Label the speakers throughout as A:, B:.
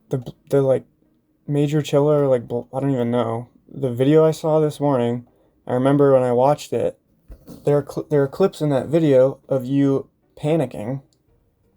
A: the like major Chilla or like I don't even know. The video I saw this morning, I remember when I watched it, there are clips in that video of you panicking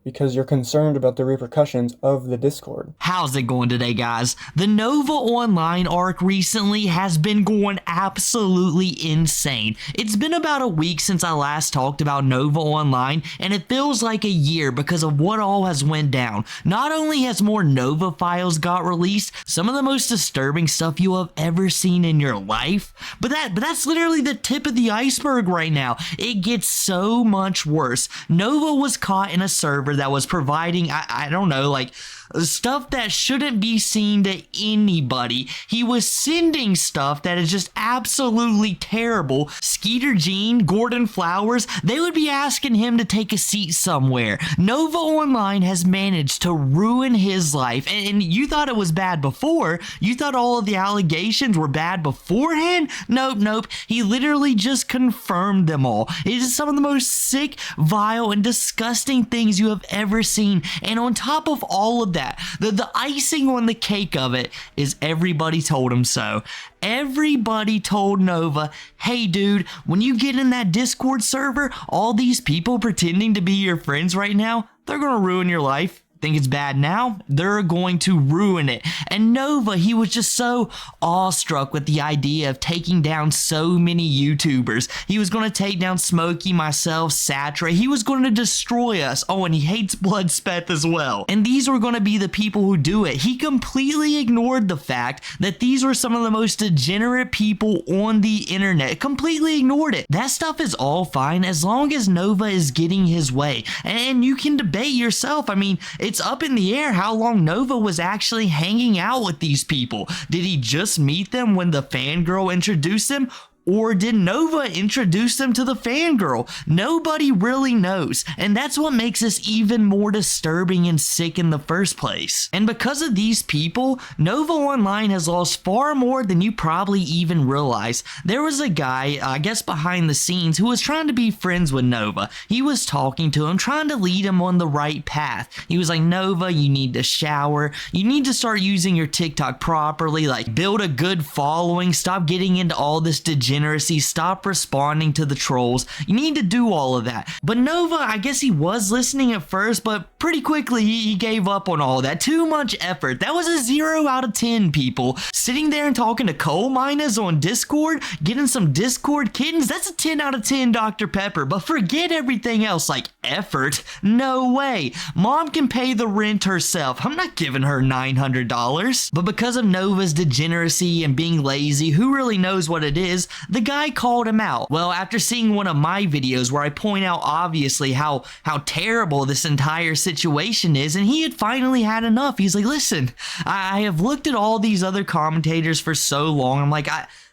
A: because you're concerned about the repercussions of the Discord.
B: How's it going today, guys? The Nova Online arc recently has been going absolutely insane. It's been about a week since I last talked about Nova Online, and it feels like a year because of what all has went down. Not only has more Nova files got released, some of the most disturbing stuff you have ever seen in your life, but that's literally the tip of the iceberg right now. It gets so much worse. Nova was caught in a server that was providing, I don't know, like stuff that shouldn't be seen to anybody. He was sending stuff that is just absolutely terrible. Skeeter Jean, Gordon Flowers, they would be asking him to take a seat somewhere. Nova Online has managed to ruin his life, and you thought it was bad before. You thought all of the allegations were bad beforehand? Nope. He literally just confirmed them all. It is some of the most sick, vile, and disgusting things you have ever seen. And on top of all of that, the icing on the cake of it is everybody told him so. Everybody told Nova, hey dude, when you get in that Discord server, all these people pretending to be your friends right now, they're gonna ruin your life. Think it's bad now? They're going to ruin it. And Nova, he was just so awestruck with the idea of taking down so many YouTubers. He was going to take down Smokey, myself, Satra. He was going to destroy us. Oh, and he hates Bloodspeth as well. And these were going to be the people who do it. He completely ignored the fact that these were some of the most degenerate people on the internet. Completely ignored it. That stuff is all fine as long as Nova is getting his way. And you can debate yourself. I mean, it's up in the air how long Nova was actually hanging out with these people. Did he just meet them when the fangirl introduced him? Or did Nova introduce them to the fangirl? Nobody really knows, and that's what makes this even more disturbing and sick in the first place. And because of these people, Nova Online has lost far more than you probably even realize. There was a guy, I guess behind the scenes, who was trying to be friends with Nova. He was talking to him, trying to lead him on the right path. He was like, Nova, you need to shower. You need to start using your TikTok properly, like build a good following, stop getting into all this degeneracy, stop responding to the trolls. You need to do all of that. But Nova, I guess he was listening at first, but pretty quickly he gave up on all that. Too much effort. That was a 0 out of 10, people. Sitting there and talking to coal miners on Discord, getting some Discord kittens, that's a 10 out of 10 Dr. Pepper. But forget everything else, like effort. No way. Mom can pay the rent herself. I'm not giving her $900. But because of Nova's degeneracy and being lazy, who really knows what it is, the guy called him out. Well, after seeing one of my videos where I point out obviously how terrible this entire situation is, and he had finally had enough. He's like, listen, I have looked at all these other commentators for so long. I'm like,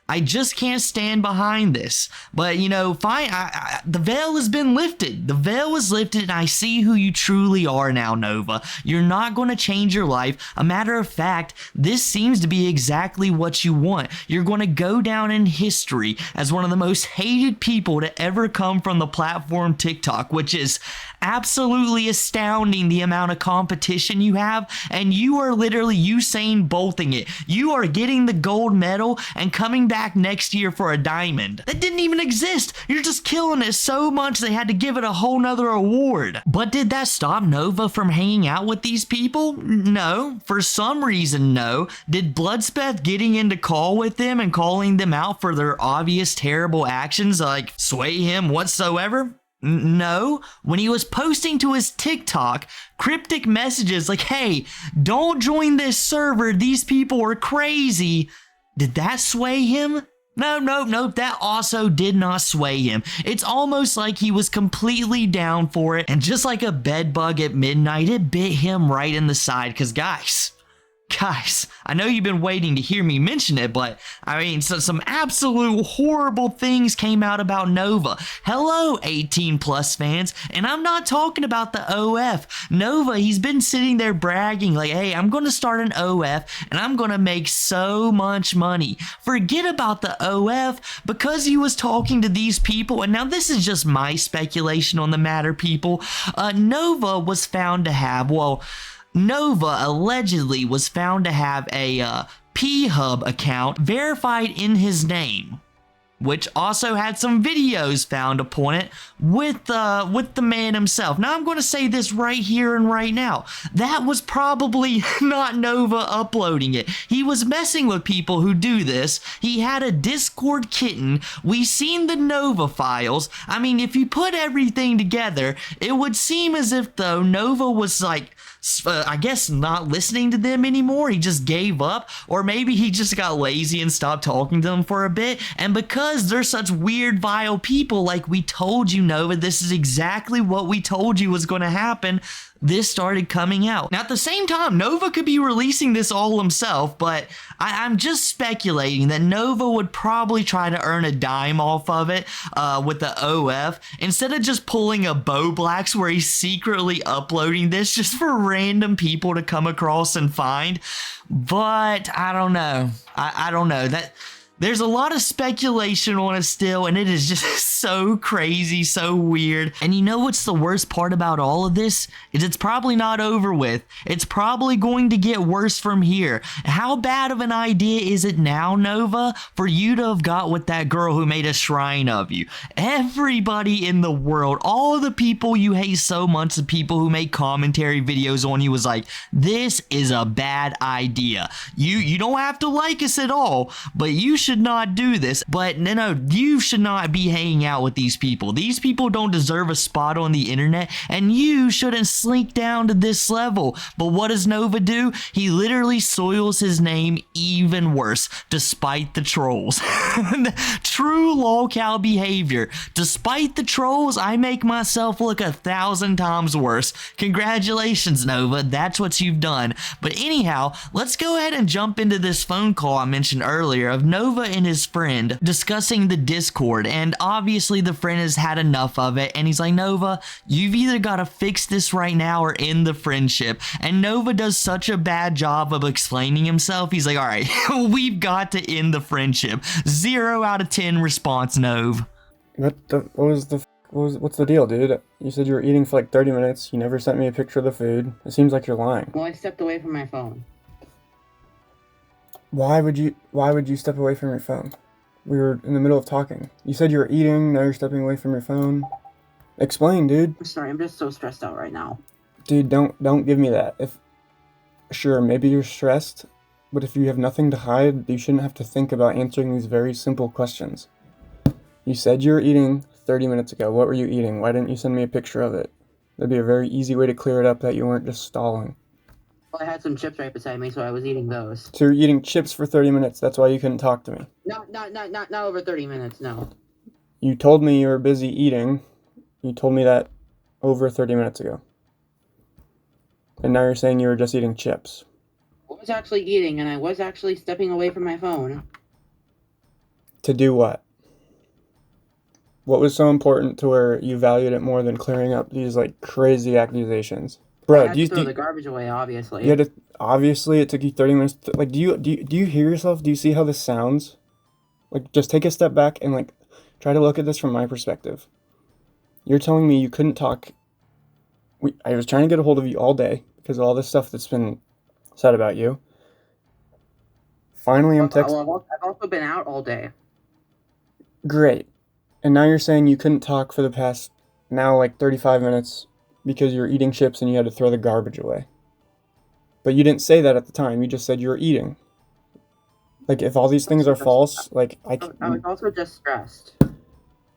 B: I just can't stand behind this. But, you know, fine, the veil has been lifted. The veil was lifted, and I see who you truly are now, Nova. You're not going to change your life. A matter of fact, this seems to be exactly what you want. You're going to go down in history as one of the most hated people to ever come from the platform TikTok, which is absolutely astounding, the amount of competition you have, and you are literally Usain Bolting it. You are getting the gold medal and coming back next year for a diamond. That didn't even exist. You're just killing it so much they had to give it a whole nother award. But did that stop Nova from hanging out with these people? No. For some reason, no. Did Bloodspeth getting into call with them and calling them out for their obvious terrible actions like sway him whatsoever? No. When he was posting to his TikTok cryptic messages like, hey, don't join this server, these people are crazy, did that sway him? No, that also did not sway him. It's almost like he was completely down for it, and just like a bed bug at midnight, it bit him right in the side. Because guys, I know you've been waiting to hear me mention it, but I mean, some absolute horrible things came out about Nova. Hello, 18 plus fans, and I'm not talking about the OF. Nova, he's been sitting there bragging like, hey, I'm going to start an OF and I'm going to make so much money. Forget about the OF because he was talking to these people, and now this is just my speculation on the matter, people. Nova was found to have, well, Nova allegedly was found to have a P-Hub account verified in his name, which also had some videos found upon it with the man himself. Now I'm going to say this right here and right now. That was probably not Nova uploading it. He was messing with people who do this. He had a Discord kitten. We seen the Nova files. I mean, if you put everything together, it would seem as if though Nova was like, I guess not listening to them anymore. He just gave up, or maybe he just got lazy and stopped talking to them for a bit. And because they're such weird, vile people, like we told you, Nova, this is exactly what we told you was going to happen. This started coming out. Now, at the same time, Nova could be releasing this all himself, but I'm just speculating that Nova would probably try to earn a dime off of it with the OF, instead of just pulling a Bo Blacks where he's secretly uploading this just for random people to come across and find. But I don't know. I don't know. There's a lot of speculation on it still, and it is just so crazy, so weird. And you know what's the worst part about all of this? Is it's probably not over with. It's probably going to get worse from here. How bad of an idea is it now, Nova, for you to have got with that girl who made a shrine of you? Everybody in the world, all the people you hate so much, the people who make commentary videos on you, was like, this is a bad idea. You don't have to like us at all, but you should not do this. But no, you should not be hanging out with these people. These people don't deserve a spot on the internet, and you shouldn't slink down to this level. But what does Nova do? He literally soils his name even worse, despite the trolls. True lolcow behavior. Despite the trolls, I make myself look 1,000 times worse. Congratulations, Nova. That's what you've done. But anyhow, let's go ahead and jump into this phone call I mentioned earlier of Nova and his friend discussing the Discord, and obviously the friend has had enough of it, and he's like, Nova, you've either got to fix this right now or end the friendship. And Nova does such a bad job of explaining himself. He's like, all right, we've got to end the friendship. 0 out of 10 response, Nove.
A: What's the deal, dude? You said you were eating for like 30 minutes. You never sent me a picture of the food. It seems like you're lying.
C: Well, I stepped away from my phone.
A: Why would you step away from your phone? We were in the middle of talking. You said you were eating, now you're stepping away from your phone. Explain, dude.
C: I'm sorry, I'm just so stressed out right now.
A: Dude, don't give me that. Sure, maybe you're stressed, but if you have nothing to hide, you shouldn't have to think about answering these very simple questions. You said you were eating 30 minutes ago. What were you eating? Why didn't you send me a picture of it? That'd be a very easy way to clear it up that you weren't just stalling.
C: Well, I had some chips right beside me, so I was eating those.
A: So you're eating chips for 30 minutes. That's why you couldn't talk to me.
C: Not over 30 minutes, no.
A: You told me you were busy eating. You told me that over 30 minutes ago. And now you're saying you were just eating chips.
C: I was actually eating, and I was actually stepping away from my phone.
A: To do what? What was so important to where you valued it more than clearing up these like crazy accusations? Bro,
C: do you throw the garbage away? Obviously.
A: You had to, obviously, it took you 30 minutes. Like, do you hear yourself? Do you see how this sounds? Like, just take a step back and like try to look at this from my perspective. You're telling me you couldn't talk. I was trying to get a hold of you all day because of all this stuff that's been said about you. Finally, I'm texting.
C: Well, I've also been out all day.
A: Great. And now you're saying you couldn't talk for the past now like 35 minutes. Because you were eating chips and you had to throw the garbage away. But you didn't say that at the time. You just said you were eating. Like, if all these things are false, like,
C: I was also just stressed.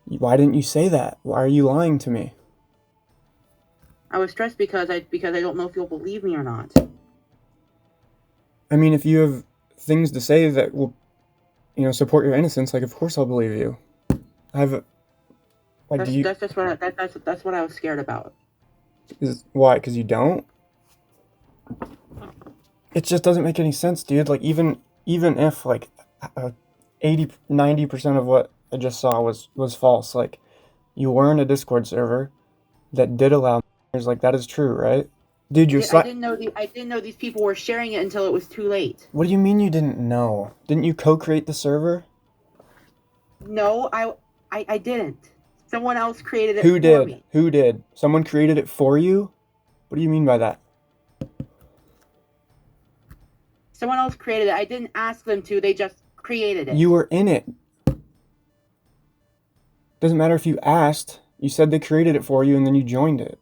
A: Why didn't you say that? Why are you lying to me?
C: I was stressed because I don't know if you'll believe me or not.
A: I mean, if you have things to say that will, support your innocence, like, of course I'll believe you. That's what I was scared about. Why? Because you don't? It just doesn't make any sense, dude. Like, even if, like, 90% of what I just saw was false, like, you were in a Discord server that did allow like, that is true, right? Dude, I didn't know these people were sharing it until it was too late. What do you mean you didn't know? Didn't you co-create the server?
C: No, I didn't. Someone else created it
A: for
C: me.
A: Who did? Someone created it for you? What do you mean by that?
C: Someone else created it. I didn't ask them to. They just created it.
A: You were in it. Doesn't matter if you asked. You said they created it for you and then you joined it.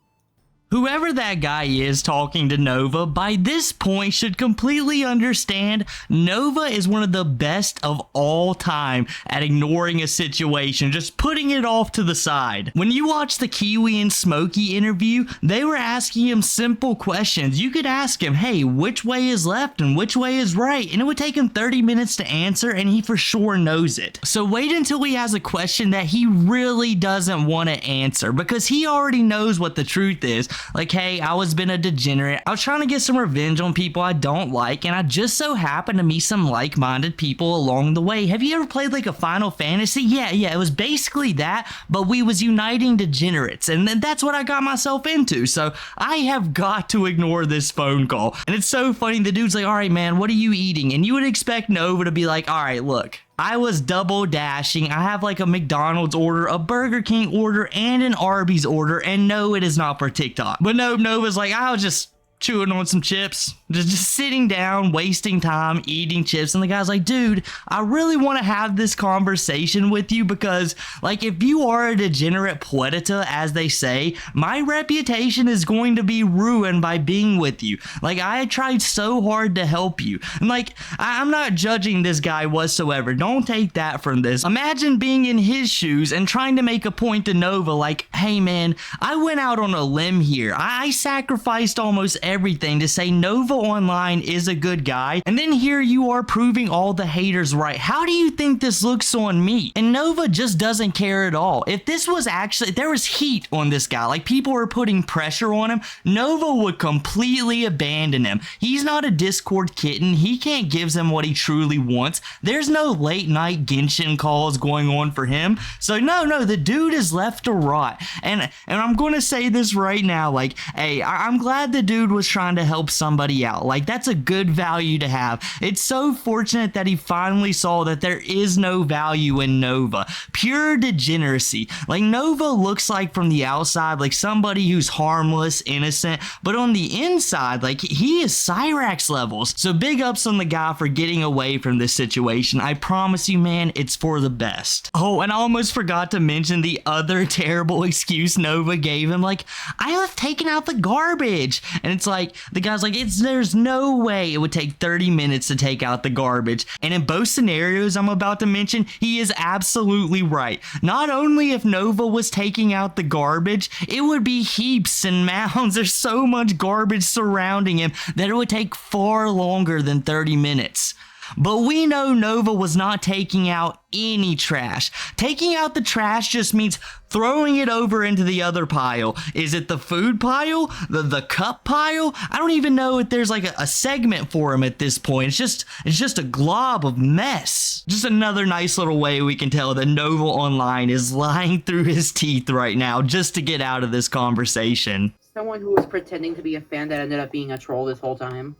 B: Whoever that guy is talking to Nova, by this point should completely understand Nova is one of the best of all time at ignoring a situation, just putting it off to the side. When you watch the Kiwi and Smokey interview, they were asking him simple questions. You could ask him, hey, which way is left and which way is right? And it would take him 30 minutes to answer, and he for sure knows it. So wait until he has a question that he really doesn't want to answer, because he already knows what the truth is. Like, hey, I was been a degenerate. I was trying to get some revenge on people I don't like, and I just so happened to meet some like-minded people along the way. Have you ever played like a Final Fantasy? Yeah, it was basically that, but we was uniting degenerates, and that's what I got myself into. So I have got to ignore this phone call. And it's so funny, the dude's like, all right, man, what are you eating? And you would expect Nova to be like, all right, look, I was double dashing. I have like a McDonald's order, a Burger King order, and an Arby's order. And no, it is not for TikTok. But no, Nova's like, I was just chewing on some chips, just sitting down, wasting time, eating chips. And the guy's like, dude, I really want to have this conversation with you because, like, if you are a degenerate poetita, as they say, my reputation is going to be ruined by being with you. Like, I tried so hard to help you. And, like, I'm not judging this guy whatsoever. Don't take that from this. Imagine being in his shoes and trying to make a point to Nova, like, hey, man, I went out on a limb here. I sacrificed almost everything to say Nova Online is a good guy, and then here you are proving all the haters right. How do you think this looks on me? And Nova just doesn't care at all. If this was actually, there was heat on this guy, like people were putting pressure on him, Nova would completely abandon him. He's not a Discord kitten. He can't give them what he truly wants. There's no late night Genshin calls going on for him. So no, the dude is left to rot. And I'm going to say this right now, like, hey, I'm glad the dude was trying to help somebody out. Like, that's a good value to have. It's so fortunate that he finally saw that there is no value in Nova. Pure degeneracy. Like, Nova looks like from the outside like somebody who's harmless, innocent, but on the inside, like, he is Cyrax levels. So big ups on the guy for getting away from this situation. I promise you, man, it's for the best. Oh, and I almost forgot to mention the other terrible excuse Nova gave him. Like, I have taken out the garbage. And it's like, the guy's like, there's no way it would take 30 minutes to take out the garbage. And in both scenarios I'm about to mention, he is absolutely right. Not only if Nova was taking out the garbage, it would be heaps and mounds. There's so much garbage surrounding him that it would take far longer than 30 minutes. But we know Nova was not taking out any trash. Taking out the trash just means throwing it over into the other pile. Is it the food pile? The cup pile? I don't even know if there's like a segment for him at this point. It's just a glob of mess. Just another nice little way we can tell that Nova Online is lying through his teeth right now just to get out of this conversation.
C: Someone who was pretending to be a fan that ended up being a troll this whole time.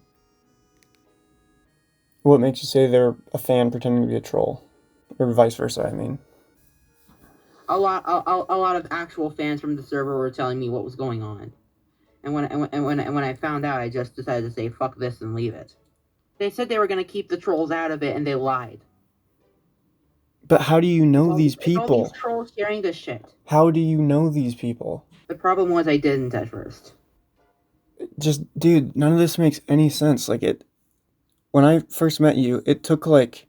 A: What makes you say they're a fan pretending to be a troll? Or vice versa, I mean.
C: A lot of actual fans from the server were telling me what was going on. And when I found out, I just decided to say, fuck this and leave it. They said they were going to keep the trolls out of it, and they lied.
A: But how do you know these people?
C: All these trolls sharing this shit.
A: How do you know these people?
C: The problem was I didn't at first.
A: Just, dude, none of this makes any sense. Like, when I first met you, it took like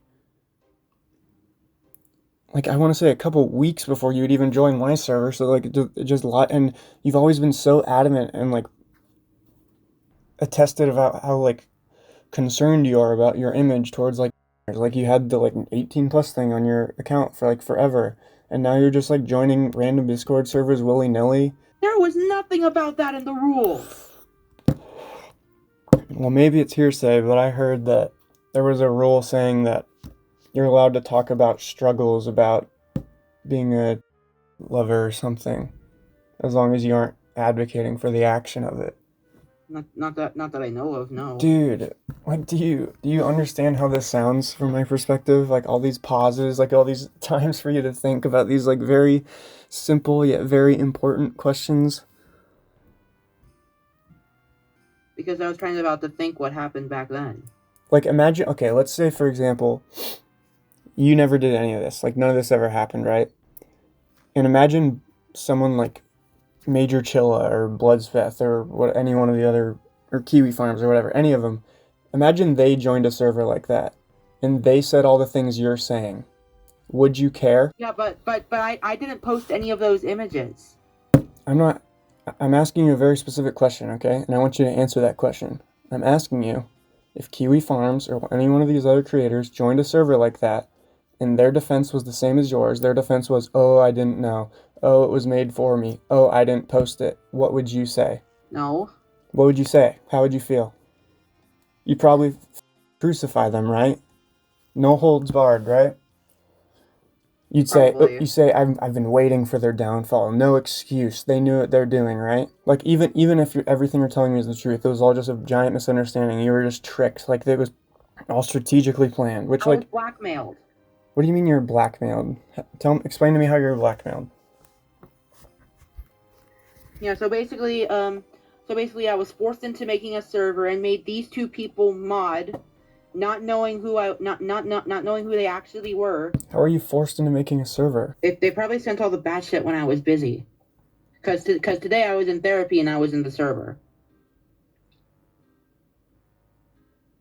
A: I want to say a couple weeks before you would even join my server. So like, it just and you've always been so adamant and like attested about how like concerned you are about your image towards like you had the like 18 plus thing on your account for like forever, and now you're just like joining random Discord servers willy-nilly.
C: There was nothing about that in the rules.
A: Well, maybe it's hearsay, but I heard that there was a rule saying that you're allowed to talk about struggles about being a lover or something, as long as you aren't advocating for the action of it.
C: Not that I know of, no.
A: Dude, like, do you understand how this sounds from my perspective? Like, all these pauses, like all these times for you to think about these like very simple yet very important questions.
C: Because I was trying about to think what happened back then.
A: Like, imagine, okay, let's say, for example, you never did any of this. Like, none of this ever happened, right? And imagine someone like Major Chilla or Bloodsfeth or what, any one of the other, or Kiwi Farms or whatever, any of them. Imagine they joined a server like that, and they said all the things you're saying. Would you care?
C: Yeah, but I didn't post any of those images.
A: I'm asking you a very specific question, okay? And I want you to answer that question. I'm asking you, if Kiwi Farms or any one of these other creators joined a server like that, and their defense was the same as yours, their defense was, oh, I didn't know. Oh, it was made for me. Oh, I didn't post it. What would you say?
C: No.
A: What would you say? How would you feel? You'd probably crucify them, right? No holds barred, right? You'd say,
C: Probably.
A: I've been waiting for their downfall. No excuse. They knew what they're doing, right? Like, even if everything you're telling me is the truth, it was all just a giant misunderstanding. You were just tricked. Like, it was all strategically planned. Which,
C: I was
A: like,
C: blackmailed.
A: what do you mean you're blackmailed? Explain to me how you're blackmailed.
C: Yeah, so basically, I was forced into making a server and made these two people mod, not knowing who not knowing who they actually were.
A: How are you forced into making a server?
C: They probably sent all the bad shit when I was busy. Cause today I was in therapy and I was in the server.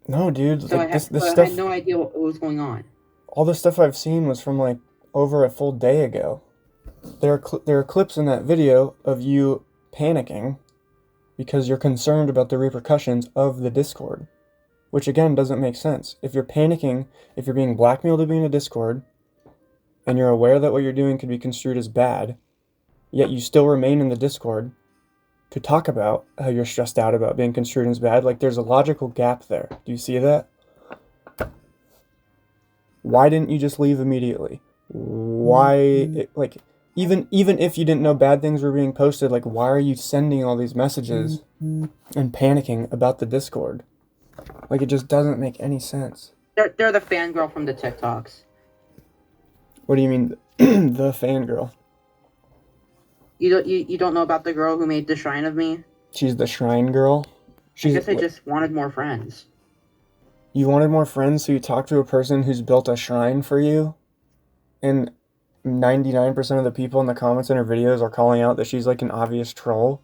A: No, dude.
C: So
A: Like,
C: I
A: stuff.
C: had no idea what was going on.
A: All the stuff I've seen was from like over a full day ago. There are clips in that video of you panicking because you're concerned about the repercussions of the Discord, which again doesn't make sense. If you're panicking, if you're being blackmailed to be in a Discord, and you're aware that what you're doing could be construed as bad, yet you still remain in the Discord to talk about how you're stressed out about being construed as bad, like there's a logical gap there. Do you see that? Why didn't you just leave immediately? Why, like, even if you didn't know bad things were being posted, like, why are you sending all these messages and panicking about the Discord? Like, it just doesn't make any sense.
C: They're the fangirl from the TikToks.
A: What do you mean, the fangirl?
C: You don't know about the girl who made the shrine of me?
A: She's the shrine girl?
C: I guess I just wanted more friends.
A: You wanted more friends, so you talked to a person who's built a shrine for you? And 99% of the people in the comments in her videos are calling out that she's like an obvious troll?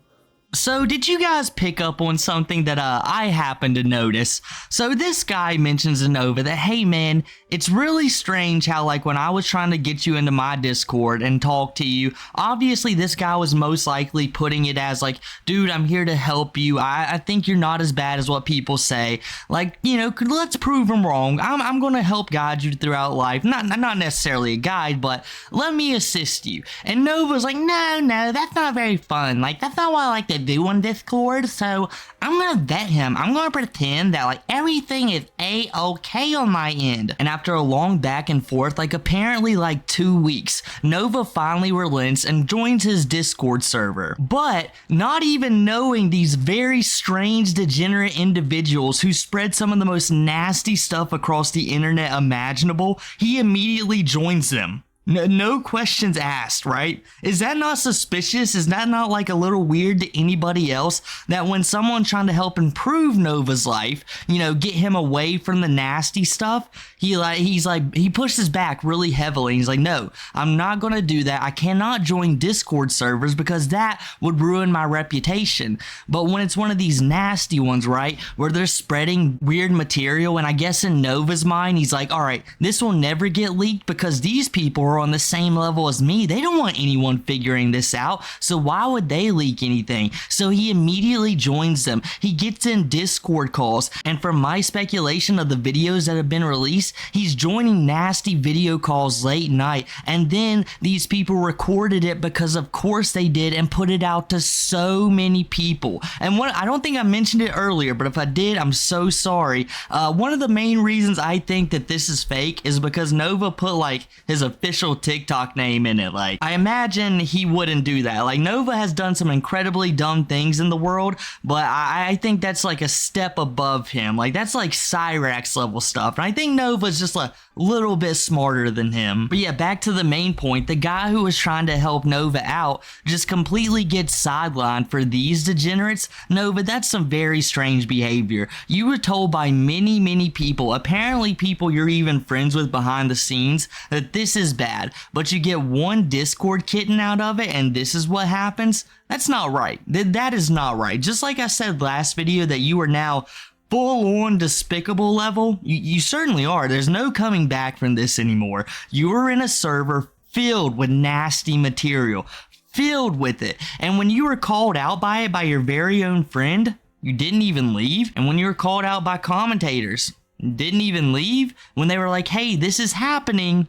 B: So did you guys pick up on something that I happened to notice? So this guy mentions to Nova that, hey man, it's really strange how like when I was trying to get you into my Discord and talk to you, obviously this guy was most likely putting it as like, dude, I'm here to help you. I think you're not as bad as what people say. Like, you know, let's prove them wrong. I'm going to help guide you throughout life. Not necessarily a guide, but let me assist you. And Nova's like, no, that's not very fun. Like, that's not what I like to do on Discord, so I'm gonna vet him. I'm gonna pretend that like everything is a-okay on my end. And after a long back and forth, like apparently like 2 weeks, Nova finally relents and joins his Discord server. But not even knowing these very strange degenerate individuals who spread some of the most nasty stuff across the internet imaginable, he immediately joins them. No questions asked, right? Is that not suspicious? Is that not like a little weird to anybody else that when someone trying to help improve Nova's life, you know, get him away from the nasty stuff, he pushes back really heavily. He's like, no, I'm not going to do that. I cannot join Discord servers because that would ruin my reputation. But when it's one of these nasty ones, right, where they're spreading weird material, and I guess in Nova's mind, he's like, all right, this will never get leaked because these people are on the same level as me. They don't want anyone figuring this out, so why would they leak anything? So he immediately joins them. He gets in Discord calls, and from my speculation of the videos that have been released, he's joining nasty video calls late night, and then these people recorded it because of course they did and put it out to so many people. And I don't think I mentioned it earlier, but if I did, I'm so sorry. One of the main reasons I think that this is fake is because Nova put like his official official TikTok name in it. Like, I imagine he wouldn't do that. Like, Nova has done some incredibly dumb things in the world, but I think that's like a step above him. Like, that's like Cyrax level stuff. And I think Nova's just a little bit smarter than him. But yeah, back to the main point. The guy who was trying to help Nova out just completely gets sidelined for these degenerates. Nova, that's some very strange behavior. You were told by many people, apparently people you're even friends with behind the scenes, that this is bad, but you get one Discord kitten out of it and this is what happens. That's not right. That is not right. Just like I said last video that you are now full-on despicable level, you certainly are. There's no coming back from this anymore. You are in a server filled with nasty material, filled with it, and when you were called out by it by your very own friend, you didn't even leave. And when you were called out by commentators, didn't even leave. When they were like, hey, this is happening,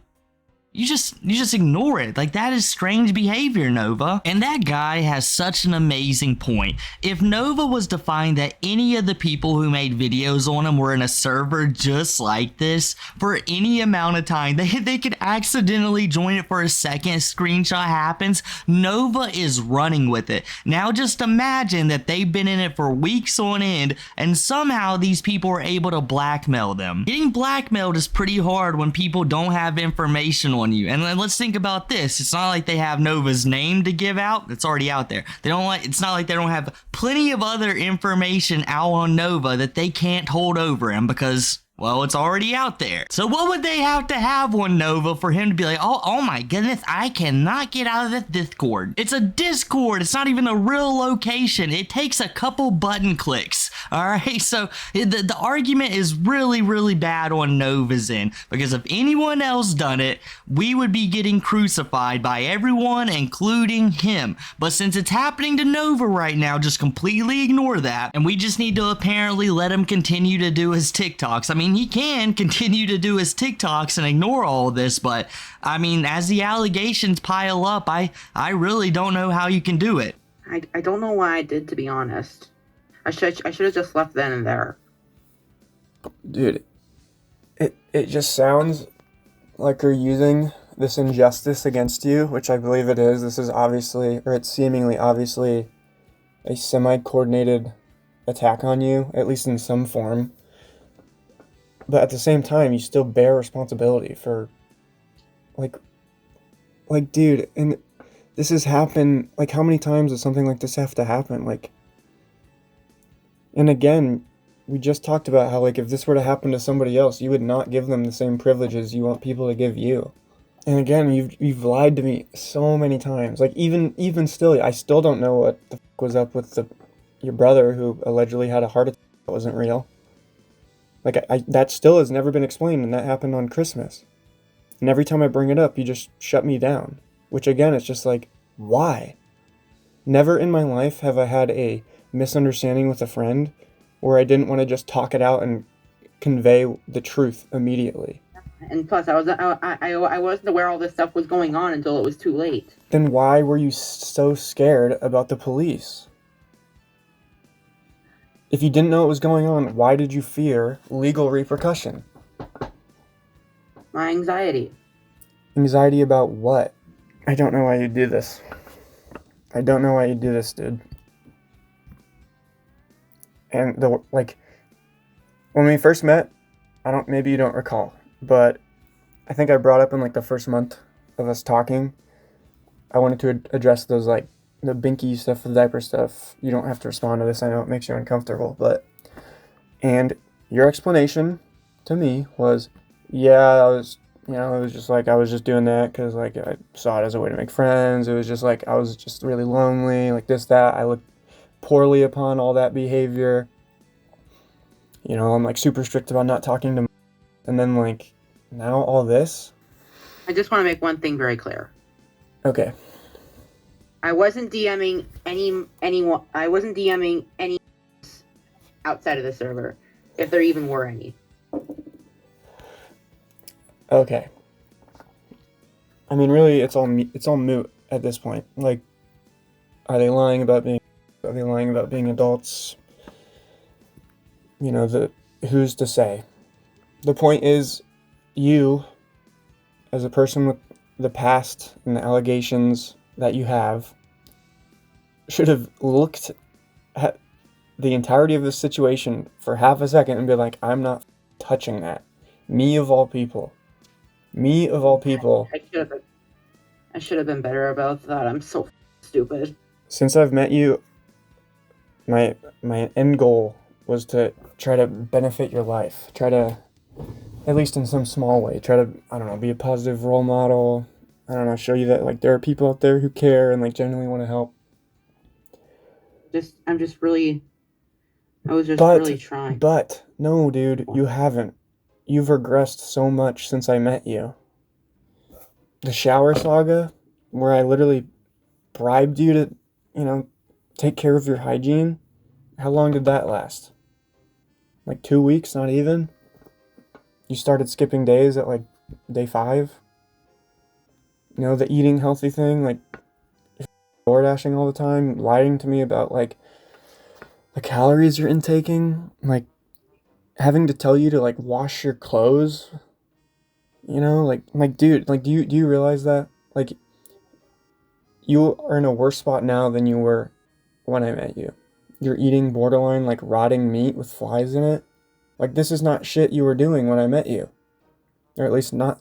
B: you just ignore it. Like, that is strange behavior, Nova. And that guy has such an amazing point. If Nova was to find that any of the people who made videos on him were in a server just like this for any amount of time, they could accidentally join it for a second, screenshot happens, Nova is running with it. Now just imagine that they've been in it for weeks on end and somehow these people are able to blackmail them. Getting blackmailed is pretty hard when people don't have information on you. And then let's think about this. It's not like they have Nova's name to give out. It's already out there. It's not like they don't have plenty of other information out on Nova that they can't hold over him because, well, it's already out there. So what would they have to have on Nova for him to be like, oh my goodness, I cannot get out of this Discord. It's a Discord. It's not even a real location. It takes a couple button clicks. All right. So the argument is really bad on Nova's end, because if anyone else done it, we would be getting crucified by everyone, including him. But since it's happening to Nova right now, just completely ignore that. And we just need to apparently let him continue to do his TikToks. I mean, he can continue to do his TikToks and ignore all of this, but I mean, as the allegations pile up, I really don't know how you can do it.
C: I don't know why I did, to be honest. I should have just left then and there.
A: Dude, it just sounds like you're using this injustice against you, which I believe it is. This is obviously, or it's seemingly obviously, a semi-coordinated attack on you, at least in some form. But at the same time, you still bear responsibility for, like, dude, and this has happened, like, how many times does something like this have to happen? Like, and again, we just talked about how, like, if this were to happen to somebody else, you would not give them the same privileges you want people to give you. And again, you've lied to me so many times. Like, even still, I still don't know what the fuck was up with your brother who allegedly had a heart attack that wasn't real. Like, that still has never been explained, and that happened on Christmas. And every time I bring it up, you just shut me down. Which, again, it's just like, why? Never in my life have I had a misunderstanding with a friend where I didn't want to just talk it out and convey the truth immediately.
C: And plus, I wasn't aware all this stuff was going on until it was too late.
A: Then why were you so scared about the police? If you didn't know what was going on, why did you fear legal repercussion?
C: My anxiety.
A: Anxiety about what? I don't know why you do this. I don't know why you do this, dude. And when we first met, maybe you don't recall, but I think I brought up in, like, the first month of us talking, I wanted to address those, like, the binky stuff, the diaper stuff. You don't have to respond to this. I know it makes you uncomfortable, and your explanation to me was, yeah, it was just like, I was just doing that because, like, I saw it as a way to make friends. It was just like, I was just really lonely, like this, that. I looked poorly upon all that behavior. I'm, like, super strict about not talking to and then, like, now all this.
C: I just want to make one thing very clear.
A: Okay.
C: I wasn't DMing anyone. I wasn't DMing any outside of the server, if there even were any.
A: Okay. I mean, really, it's all moot at this point. Like, are they lying about being adults? Who's to say? The point is, you, as a person with the past and the allegations that you have should have looked at the entirety of the situation for half a second and be like, I'm not touching that. Me of all people. Me of all people.
C: I should have been better about that. I'm so stupid.
A: Since I've met you, my end goal was to try to benefit your life. Try to, at least in some small way, try to, I don't know, be a positive role model. I don't know, show you that, like, there are people out there who care and, like, genuinely want to help.
C: I was just really trying.
A: But, no, dude, you haven't. You've regressed so much since I met you. The shower saga, where I literally bribed you to, take care of your hygiene. How long did that last? Like 2 weeks, not even? You started skipping days at, like, day 5? The eating healthy thing, like, door dashing all the time, lying to me about, like, the calories you're intaking, like, having to tell you to, like, wash your clothes, dude, like, do you realize that? Like, you are in a worse spot now than you were when I met you. You're eating borderline, like, rotting meat with flies in it. Like, this is not shit you were doing when I met you. Or at least not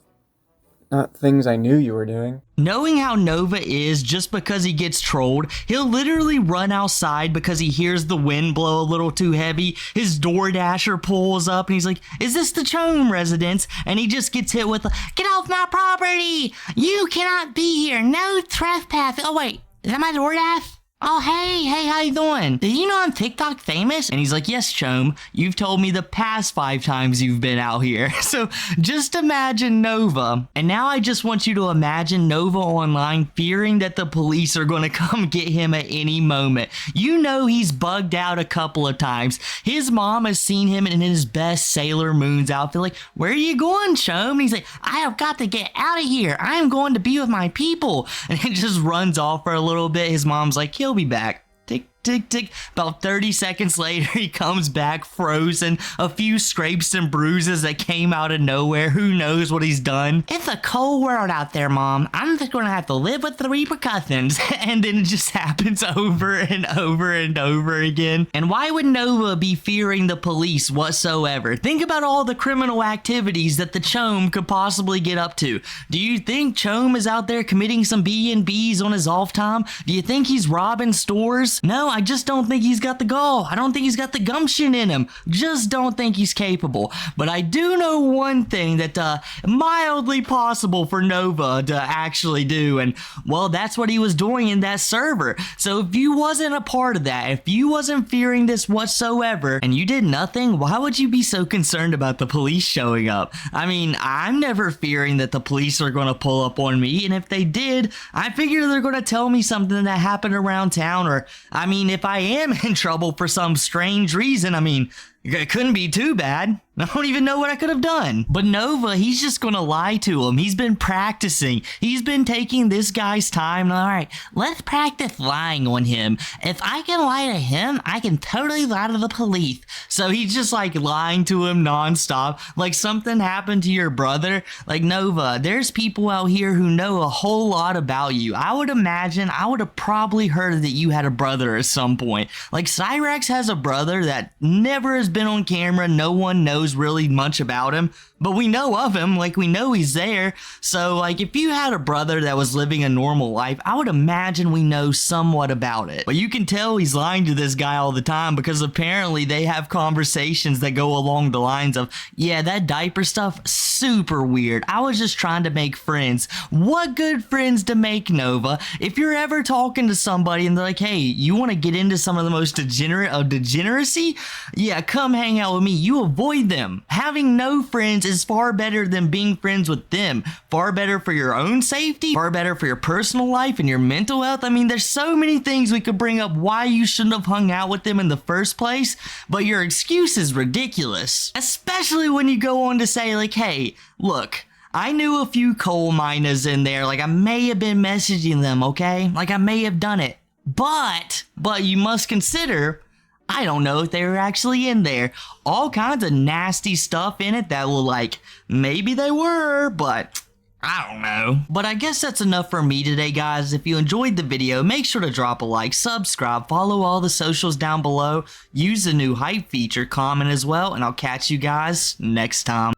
A: things I knew you were doing.
B: Knowing how Nova is, just because he gets trolled, he'll literally run outside because he hears the wind blow a little too heavy. His DoorDasher pulls up and he's like, is this the Chome residence? And he just gets hit with, get off my property! You cannot be here! No trespass! Oh wait, is that my DoorDash? Oh, hey, how you doing? Did you know I'm TikTok famous? And he's like, yes, Chome, you've told me the past 5 times you've been out here. So just imagine Nova. And now I just want you to imagine Nova online fearing that the police are going to come get him at any moment. You know he's bugged out a couple of times. His mom has seen him in his best Sailor Moon's outfit. Like, where are you going, Chome? And he's like, I have got to get out of here. I am going to be with my people. And it just runs off for a little bit. His mom's like, he'll be back. Tick, tick, tick. About 30 seconds later, he comes back frozen. A few scrapes and bruises that came out of nowhere. Who knows what he's done? It's a cold world out there, Mom. I'm just gonna have to live with the repercussions. And then it just happens over and over and over again. And why would Nova be fearing the police whatsoever? Think about all the criminal activities that the Chome could possibly get up to. Do you think Chome is out there committing some B&Bs on his off time? Do you think he's robbing stores? No, I just don't think he's got the gall. I don't think he's got the gumption in him. Just don't think he's capable. But I do know one thing that mildly possible for Nova to actually do, and well, that's what he was doing in that server. So if you wasn't a part of that, if you wasn't fearing this whatsoever, and you did nothing, why would you be so concerned about the police showing up? I mean, I'm never fearing that the police are going to pull up on me, and if they did, I figure they're going to tell me something that happened around town, or I mean, if I am in trouble for some strange reason, I mean, it couldn't be too bad. I don't even know what I could have done. But Nova, he's just gonna lie to him. He's been practicing. He's been taking this guy's time. All right, let's practice lying on him. If I can lie to him, I can totally lie to the police. So he's just like lying to him nonstop. Like something happened to your brother. Like, Nova, there's people out here who know a whole lot about you. I would imagine I would have probably heard that you had a brother at some point. Like Cyrex has a brother that never has been on camera. No one knows really much about him, but we know of him. Like, we know he's there. So like, if you had a brother that was living a normal life, I would imagine we know somewhat about it. But you can tell he's lying to this guy all the time, because apparently they have conversations that go along the lines of, yeah, that diaper stuff, super weird. I was just trying to make friends. What good friends to make, Nova? If you're ever talking to somebody and they're like, hey, you want to get into some of the most degenerate of degeneracy? Yeah, come hang out with me. You avoid them. Having no friends is far better than being friends with them. Far better for your own safety, far better for your personal life and your mental health. I mean, there's so many things we could bring up why you shouldn't have hung out with them in the first place, but your excuse is ridiculous. Especially when you go on to say, like, hey, look, I knew a few coal miners in there. Like, I may have been messaging them, okay? Like, I may have done it. But you must consider, I don't know if they were actually in there. All kinds of nasty stuff in it that will, like, maybe they were, but I don't know. But I guess that's enough for me today, guys. If you enjoyed the video, make sure to drop a like, subscribe, follow all the socials down below, use the new hype feature, comment as well, and I'll catch you guys next time.